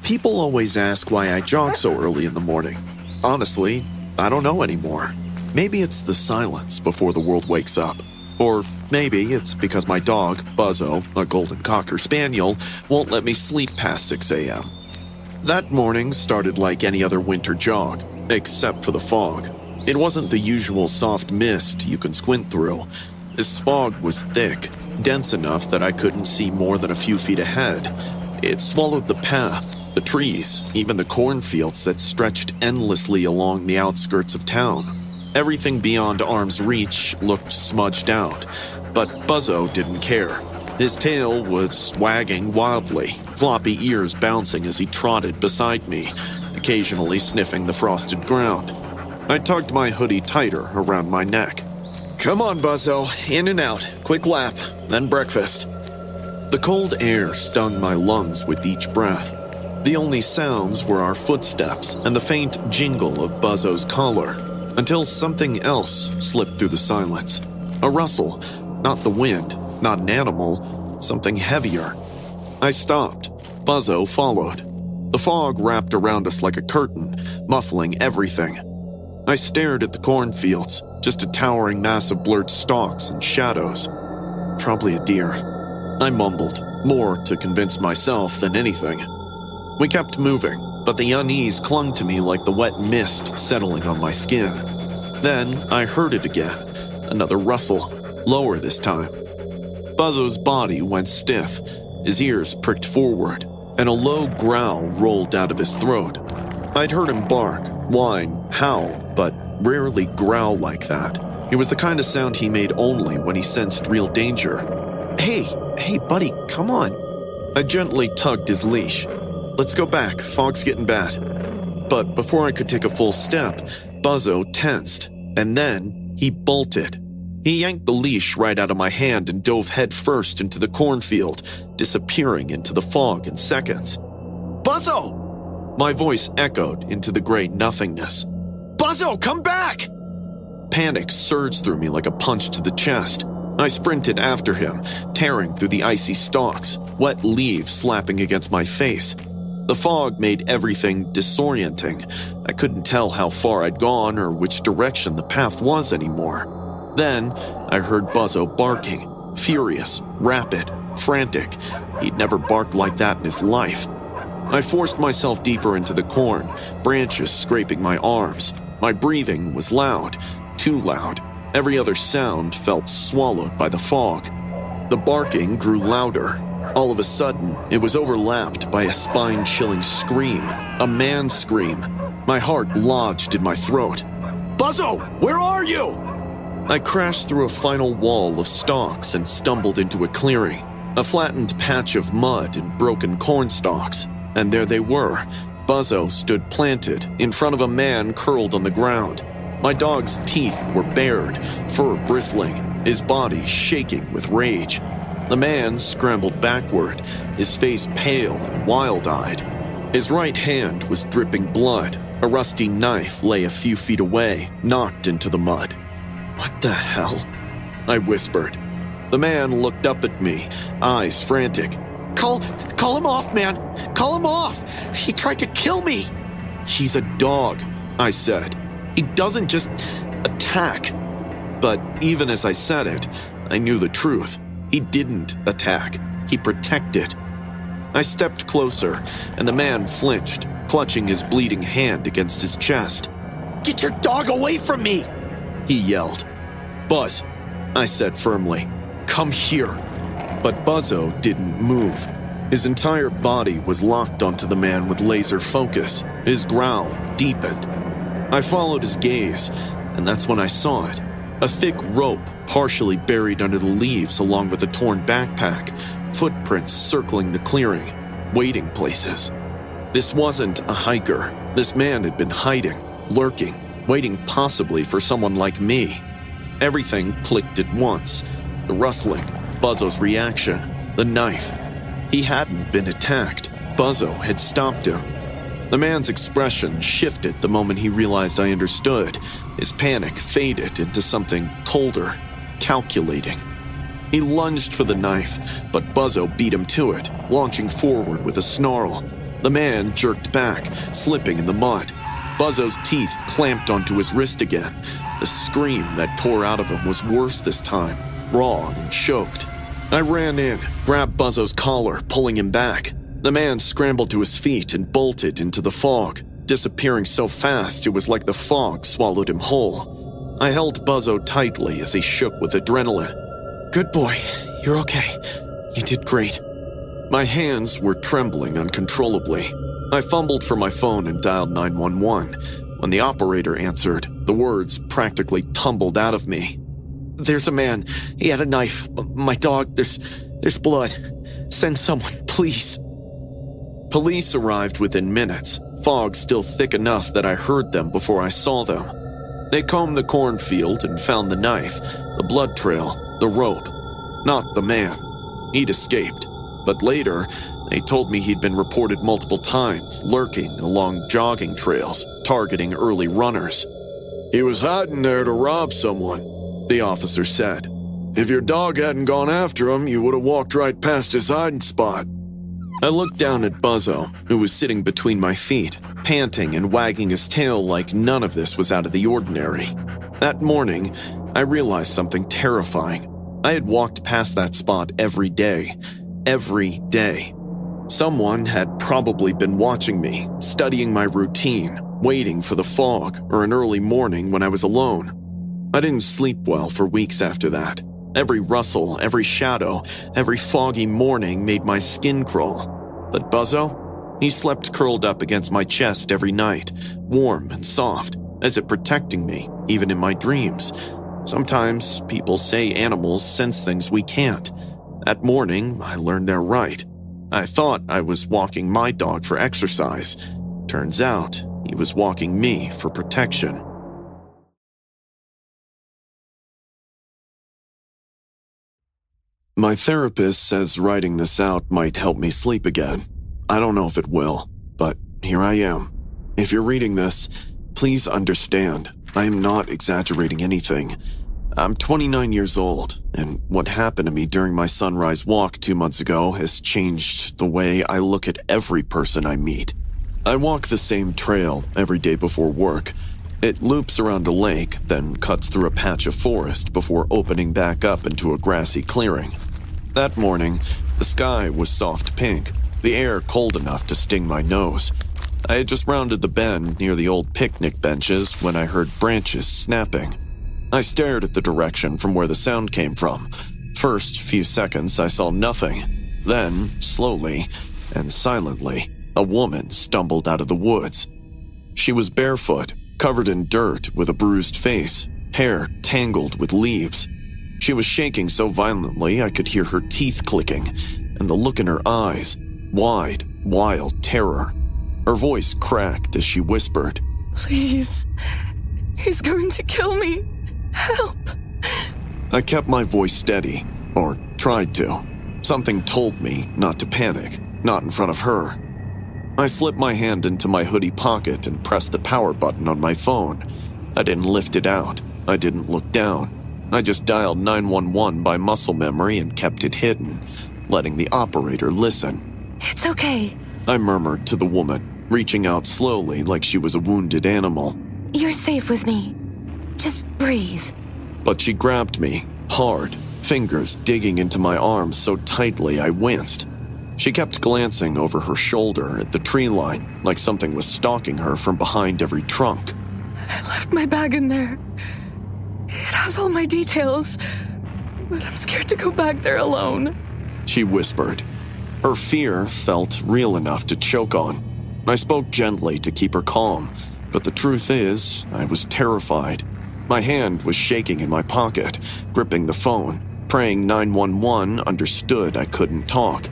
People always ask why I jog so early in the morning. Honestly, I don't know anymore. Maybe it's the silence before the world wakes up. Or maybe it's because my dog, Buzzo, a golden cocker spaniel, won't let me sleep past 6 a.m. That morning started like any other winter jog, except for the fog. It wasn't the usual soft mist you can squint through. This fog was thick, dense enough that I couldn't see more than a few feet ahead. It swallowed the path, the trees, even the cornfields that stretched endlessly along the outskirts of town. Everything beyond arm's reach looked smudged out, but Buzzo didn't care. His tail was wagging wildly, floppy ears bouncing as he trotted beside me, occasionally sniffing the frosted ground. I tugged my hoodie tighter around my neck. "Come on, Buzzo, in and out, quick lap, then breakfast." The cold air stung my lungs with each breath. The only sounds were our footsteps and the faint jingle of Buzzo's collar, until something else slipped through the silence. A rustle, not the wind, not an animal, something heavier. I stopped. Buzzo followed. The fog wrapped around us like a curtain, muffling everything. I stared at the cornfields, just a towering mass of blurred stalks and shadows. Probably a deer. I mumbled, more to convince myself than anything. We kept moving, but the unease clung to me like the wet mist settling on my skin. Then I heard it again, another rustle, lower this time. Buzzo's body went stiff, his ears pricked forward, and a low growl rolled out of his throat. I'd heard him bark, whine, howl, but rarely growl like that. It was the kind of sound he made only when he sensed real danger. Hey, buddy, come on." I gently tugged his leash. "Let's go back, fog's getting bad." But before I could take a full step, Buzzo tensed, and then he bolted. He yanked the leash right out of my hand and dove headfirst into the cornfield, disappearing into the fog in seconds. "Buzzo!" My voice echoed into the gray nothingness. "Buzzo, come back!" Panic surged through me like a punch to the chest. I sprinted after him, tearing through the icy stalks, wet leaves slapping against my face. The fog made everything disorienting. I couldn't tell how far I'd gone or which direction the path was anymore. Then I heard Buzzo barking, furious, rapid, frantic. He'd never barked like that in his life. I forced myself deeper into the corn, branches scraping my arms. My breathing was loud, too loud. Every other sound felt swallowed by the fog. The barking grew louder. All of a sudden, it was overlapped by a spine-chilling scream, a man's scream. My heart lodged in my throat. "Buzzo, where are you?" I crashed through a final wall of stalks and stumbled into a clearing, a flattened patch of mud and broken corn stalks. And there they were. Buzzo stood planted in front of a man curled on the ground. My dog's teeth were bared, fur bristling, his body shaking with rage. The man scrambled backward, his face pale and wild-eyed. His right hand was dripping blood. A rusty knife lay a few feet away, knocked into the mud. "What the hell?" I whispered. The man looked up at me, eyes frantic. Call him off, man! Call him off! He tried to kill me!" "He's a dog," I said. "He doesn't just attack." But even as I said it, I knew the truth. He didn't attack. He protected. I stepped closer, and the man flinched, clutching his bleeding hand against his chest. "Get your dog away from me!" he yelled. "Buzz," I said firmly, "come here." But Buzzo didn't move. His entire body was locked onto the man with laser focus. His growl deepened. I followed his gaze, and that's when I saw it. A thick rope partially buried under the leaves along with a torn backpack, footprints circling the clearing, waiting places. This wasn't a hiker. This man had been hiding, lurking, waiting possibly for someone like me. Everything clicked at once. The rustling, Buzzo's reaction, the knife. He hadn't been attacked. Buzzo had stopped him. The man's expression shifted the moment he realized I understood. His panic faded into something colder, calculating. He lunged for the knife, but Buzzo beat him to it, launching forward with a snarl. The man jerked back, slipping in the mud. Buzzo's teeth clamped onto his wrist again. The scream that tore out of him was worse this time, raw and choked. I ran in, grabbed Buzzo's collar, pulling him back. The man scrambled to his feet and bolted into the fog, disappearing so fast it was like the fog swallowed him whole. I held Buzzo tightly as he shook with adrenaline. "Good boy, you're okay. You did great." My hands were trembling uncontrollably. I fumbled for my phone and dialed 911. When the operator answered, the words practically tumbled out of me. "There's a man. He had a knife. My dog, there's blood. Send someone, please." Police arrived within minutes, fog still thick enough that I heard them before I saw them. They combed the cornfield and found the knife, the blood trail, the rope. Not the man. He'd escaped. But later, they told me he'd been reported multiple times, lurking along jogging trails, targeting early runners. "He was hiding there to rob someone," the officer said. "If your dog hadn't gone after him, you would have walked right past his hiding spot." I looked down at Buzzo, who was sitting between my feet, panting and wagging his tail like none of this was out of the ordinary. That morning, I realized something terrifying. I had walked past that spot every day. Every day. Someone had probably been watching me, studying my routine, waiting for the fog or an early morning when I was alone. I didn't sleep well for weeks after that. Every rustle, every shadow, every foggy morning made my skin crawl. But Buzzo? He slept curled up against my chest every night, warm and soft, as if protecting me, even in my dreams. Sometimes people say animals sense things we can't. That morning, I learned they're right. I thought I was walking my dog for exercise. Turns out, he was walking me for protection. My therapist says writing this out might help me sleep again. I don't know if it will, but here I am. If you're reading this, please understand, I am not exaggerating anything. I'm 29 years old, and what happened to me during my sunrise walk 2 months ago has changed the way I look at every person I meet. I walk the same trail every day before work. It loops around a lake, then cuts through a patch of forest before opening back up into a grassy clearing. That morning, the sky was soft pink, the air cold enough to sting my nose. I had just rounded the bend near the old picnic benches when I heard branches snapping. I stared at the direction from where the sound came from. First few seconds, I saw nothing. Then, slowly and silently, a woman stumbled out of the woods. She was barefoot, covered in dirt with a bruised face, hair tangled with leaves. She was shaking so violently I could hear her teeth clicking, and the look in her eyes, wide, wild terror. Her voice cracked as she whispered, "Please, he's going to kill me. Help." I kept my voice steady, or tried to. Something told me not to panic, not in front of her. I slipped my hand into my hoodie pocket and pressed the power button on my phone. I didn't lift it out. I didn't look down. I just dialed 911 by muscle memory and kept it hidden, letting the operator listen. "It's okay. I murmured to the woman, reaching out slowly like she was a wounded animal. You're safe with me. Just breathe." But she grabbed me, hard, fingers digging into my arms so tightly I winced. She kept glancing over her shoulder at the tree line, like something was stalking her from behind every trunk. "I left my bag in there. It has all my details, but I'm scared to go back there alone," she whispered. Her fear felt real enough to choke on. I spoke gently to keep her calm, but the truth is, I was terrified. My hand was shaking in my pocket, gripping the phone, praying 911 understood I couldn't talk.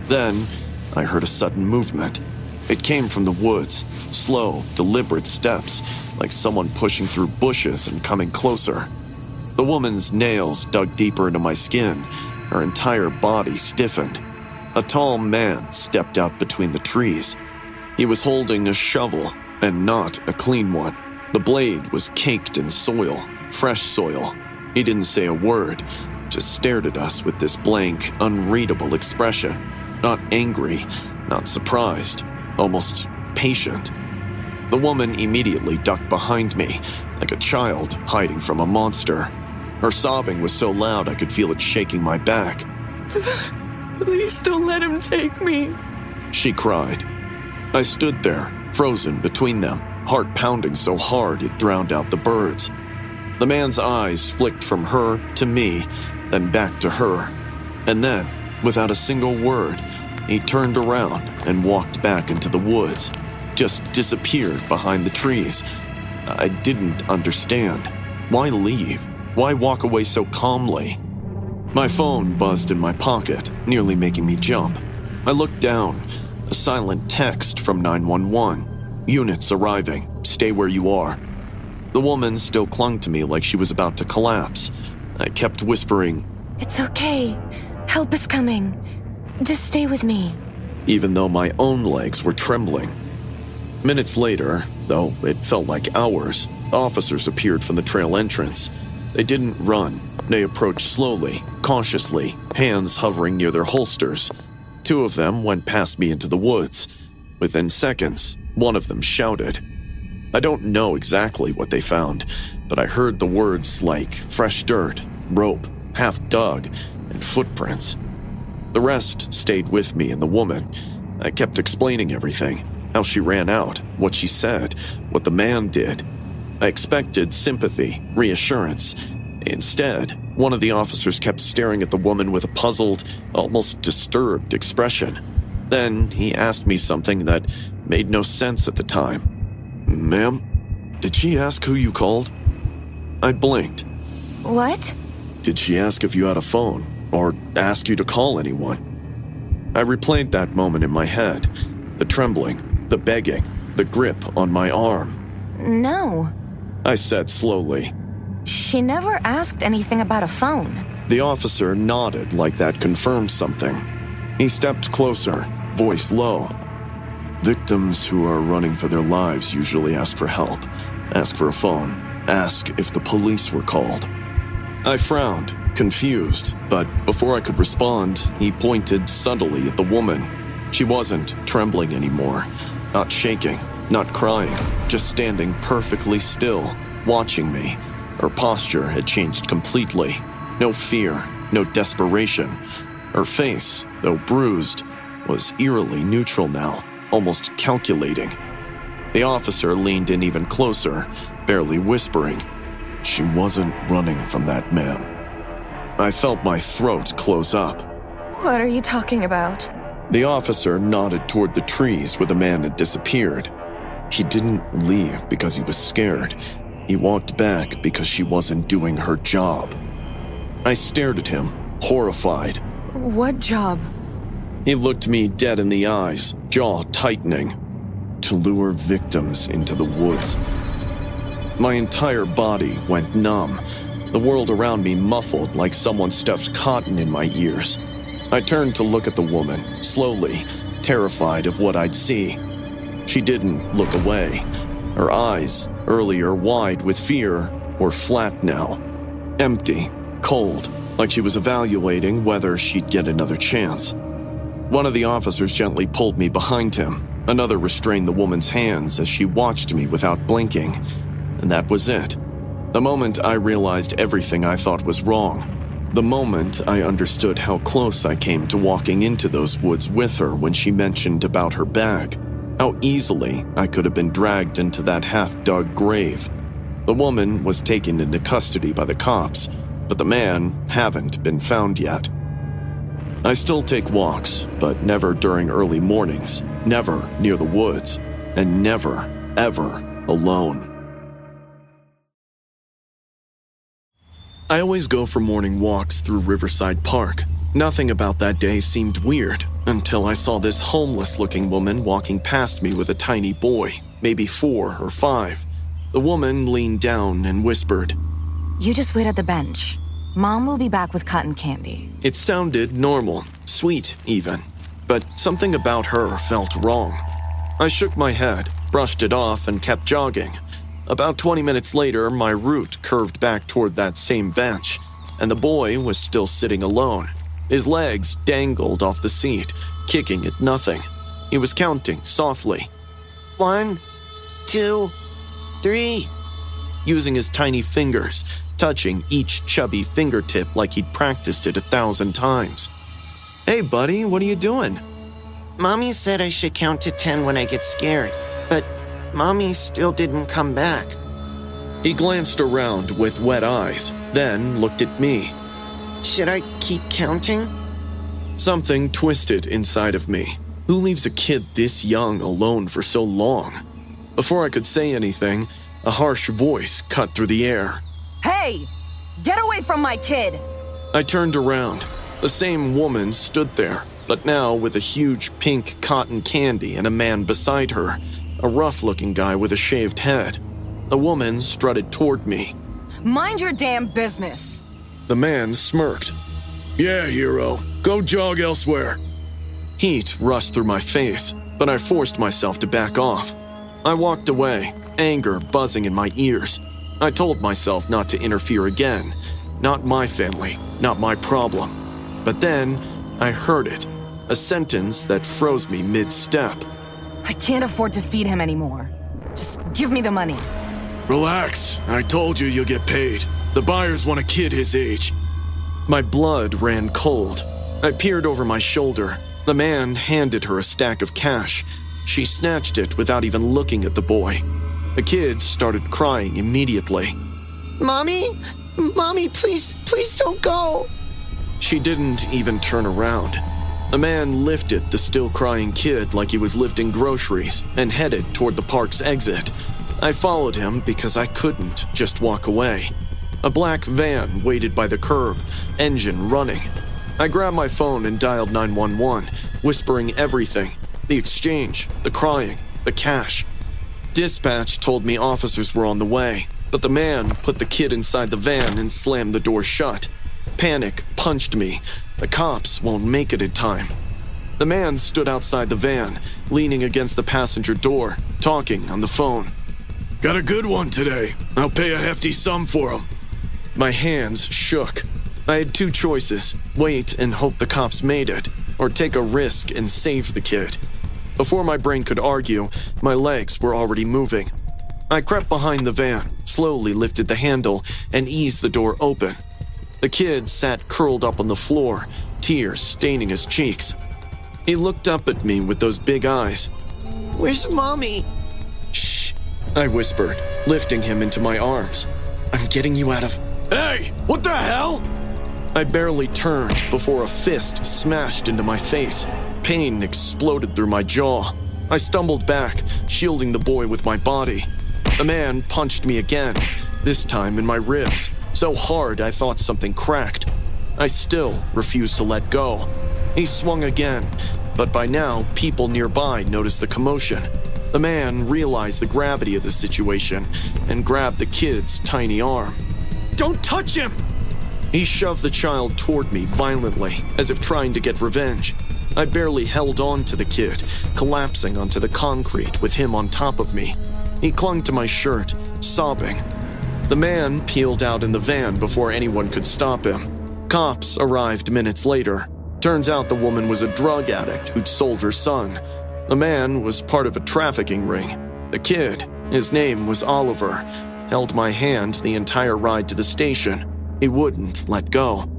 Then, I heard a sudden movement. It came from the woods, slow, deliberate steps, like someone pushing through bushes and coming closer. The woman's nails dug deeper into my skin, her entire body stiffened. A tall man stepped out between the trees. He was holding a shovel, and not a clean one. The blade was caked in soil, fresh soil. He didn't say a word, just stared at us with this blank, unreadable expression. Not angry, not surprised, almost patient. The woman immediately ducked behind me, like a child hiding from a monster. Her sobbing was so loud I could feel it shaking my back. Please don't let him take me. She cried. I stood there, frozen between them, heart pounding so hard it drowned out the birds. The man's eyes flicked from her to me, then back to her. And then, without a single word, he turned around and walked back into the woods, just disappeared behind the trees. I didn't understand. Why leave? Why walk away so calmly? My phone buzzed in my pocket, nearly making me jump. I looked down. A silent text from 911. Units arriving. Stay where you are. The woman still clung to me like she was about to collapse. I kept whispering, It's okay. Help is coming. Just stay with me. even though my own legs were trembling. Minutes later, though it felt like hours, officers appeared from the trail entrance. They didn't run. They approached slowly, cautiously, hands hovering near their holsters. Two of them went past me into the woods. Within seconds, one of them shouted. I don't know exactly what they found, but I heard the words like fresh dirt, rope, half dug, and footprints. The rest stayed with me and the woman. I kept explaining everything, how she ran out, what she said, what the man did. I expected sympathy, reassurance. Instead, one of the officers kept staring at the woman with a puzzled, almost disturbed expression. Then he asked me something that made no sense at the time. Ma'am, did she ask who you called? I blinked. What? Did she ask if you had a phone, or ask you to call anyone? I replayed that moment in my head. The trembling, the begging, the grip on my arm. No. I said slowly. She never asked anything about a phone. The officer nodded like that confirmed something. He stepped closer, voice low. Victims who are running for their lives usually ask for help, ask for a phone, ask if the police were called. I frowned, confused, but before I could respond, he pointed subtly at the woman. She wasn't trembling anymore, not shaking, not crying, just standing perfectly still, watching me. Her posture had changed completely. No fear, no desperation. Her face, though bruised, was eerily neutral now, almost calculating. The officer leaned in even closer, barely whispering. She wasn't running from that man. I felt my throat close up. What are you talking about? The officer nodded toward the trees where the man had disappeared. He didn't leave because he was scared. He walked back because she wasn't doing her job. I stared at him, horrified. What job? He looked me dead in the eyes, jaw tightening. To lure victims into the woods. My entire body went numb, the world around me muffled like someone stuffed cotton in my ears. I turned to look at the woman, slowly, terrified of what I'd see. She didn't look away. Her eyes, earlier wide with fear, were flat now. Empty, cold, like she was evaluating whether she'd get another chance. One of the officers gently pulled me behind him. Another restrained the woman's hands as she watched me without blinking. And that was it. The moment I realized everything I thought was wrong. The moment I understood how close I came to walking into those woods with her when she mentioned about her bag. How easily I could have been dragged into that half-dug grave. The woman was taken into custody by the cops, but the man haven't been found yet. I still take walks, but never during early mornings, never near the woods, and never, ever alone. I always go for morning walks through Riverside Park. Nothing about that day seemed weird until I saw this homeless-looking woman walking past me with a tiny boy, maybe 4 or 5. The woman leaned down and whispered, You just wait at the bench. Mom will be back with cotton candy. It sounded normal, sweet even, but something about her felt wrong. I shook my head, brushed it off, and kept jogging. About 20 minutes later, my route curved back toward that same bench, and the boy was still sitting alone. His legs dangled off the seat, kicking at nothing. He was counting softly. 1, 2, 3. Using his tiny fingers, touching each chubby fingertip like he'd practiced it 1,000 times. Hey, buddy, what are you doing? Mommy said I should count to 10 when I get scared, but Mommy still didn't come back. He glanced around with wet eyes, then looked at me. Should I keep counting? Something twisted inside of me. Who leaves a kid this young alone for so long? Before I could say anything, a harsh voice cut through the air. Hey! Get away from my kid! I turned around. The same woman stood there, but now with a huge pink cotton candy and a man beside her, a rough-looking guy with a shaved head. The woman strutted toward me. Mind your damn business! The man smirked. Yeah, hero. Go jog elsewhere. Heat rushed through my face, but I forced myself to back off. I walked away, anger buzzing in my ears. I told myself not to interfere again. Not my family, not my problem. But then, I heard it. A sentence that froze me mid-step. I can't afford to feed him anymore. Just give me the money. Relax. I told you you'll get paid. The buyers want a kid his age. My blood ran cold. I peered over my shoulder. The man handed her a stack of cash. She snatched it without even looking at the boy. The kid started crying immediately. Mommy? Mommy, please don't go. She didn't even turn around. The man lifted the still crying kid like he was lifting groceries and headed toward the park's exit. I followed him because I couldn't just walk away. A black van waited by the curb, engine running. I grabbed my phone and dialed 911, whispering everything. The exchange, the crying, the cash. Dispatch told me officers were on the way, but the man put the kid inside the van and slammed the door shut. Panic punched me. The cops won't make it in time. The man stood outside the van, leaning against the passenger door, talking on the phone. Got a good one today. I'll pay a hefty sum for him. My hands shook. I had two choices, wait and hope the cops made it, or take a risk and save the kid. Before my brain could argue, my legs were already moving. I crept behind the van, slowly lifted the handle, and eased the door open. The kid sat curled up on the floor, tears staining his cheeks. He looked up at me with those big eyes. Where's Mommy? Shh, I whispered, lifting him into my arms. I'm getting you out of... Hey, what the hell? I barely turned before a fist smashed into my face. Pain exploded through my jaw. I stumbled back, shielding the boy with my body. The man punched me again, this time in my ribs, so hard I thought something cracked. I still refused to let go. He swung again, but by now people nearby noticed the commotion. The man realized the gravity of the situation and grabbed the kid's tiny arm. Don't touch him! He shoved the child toward me violently, as if trying to get revenge. I barely held on to the kid, collapsing onto the concrete with him on top of me. He clung to my shirt, sobbing. The man peeled out in the van before anyone could stop him. Cops arrived minutes later. Turns out the woman was a drug addict who'd sold her son. The man was part of a trafficking ring. The kid, his name was Oliver, held my hand the entire ride to the station. He wouldn't let go.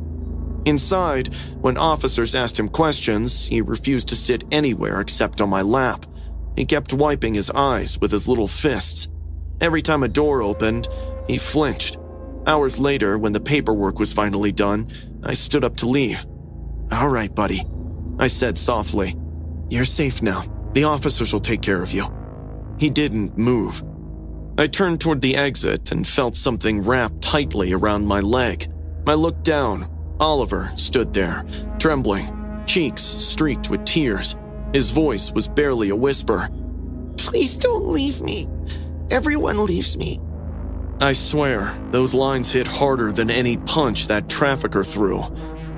Inside, when officers asked him questions, he refused to sit anywhere except on my lap. He kept wiping his eyes with his little fists. Every time a door opened, he flinched. Hours later, when the paperwork was finally done, I stood up to leave. All right, buddy, I said softly. You're safe now. The officers will take care of you. He didn't move. I turned toward the exit and felt something wrap tightly around my leg. I looked down. Oliver stood there, trembling, cheeks streaked with tears. His voice was barely a whisper. Please don't leave me. Everyone leaves me. I swear, those lines hit harder than any punch that trafficker threw.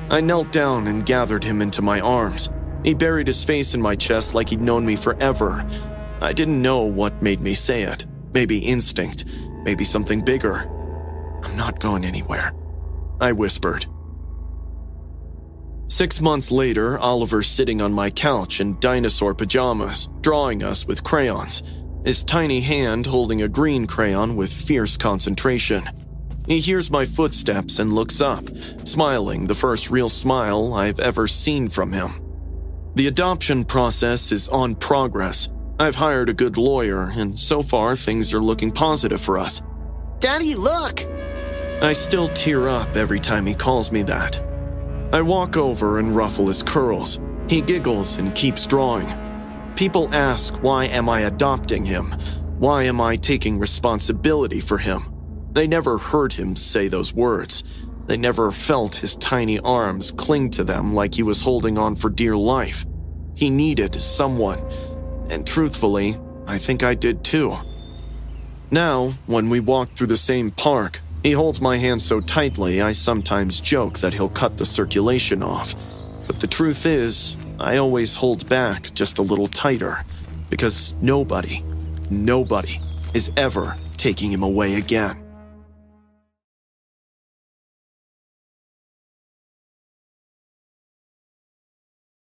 I knelt down and gathered him into my arms. He buried his face in my chest like he'd known me forever. I didn't know what made me say it. Maybe instinct, maybe something bigger. I'm not going anywhere, I whispered. 6 months later, Oliver's sitting on my couch in dinosaur pajamas, drawing us with crayons, his tiny hand holding a green crayon with fierce concentration. He hears my footsteps and looks up, smiling the first real smile I've ever seen from him. The adoption process is on progress. I've hired a good lawyer, and so far things are looking positive for us. Daddy, look! I still tear up every time he calls me that. I walk over and ruffle his curls. He giggles and keeps drawing. People ask, why am I adopting him? Why am I taking responsibility for him? They never heard him say those words. They never felt his tiny arms cling to them like he was holding on for dear life. He needed someone, and truthfully, I think I did too. Now, when we walk through the same park, he holds my hand so tightly I sometimes joke that he'll cut the circulation off. But the truth is, I always hold back just a little tighter, because nobody is ever taking him away again.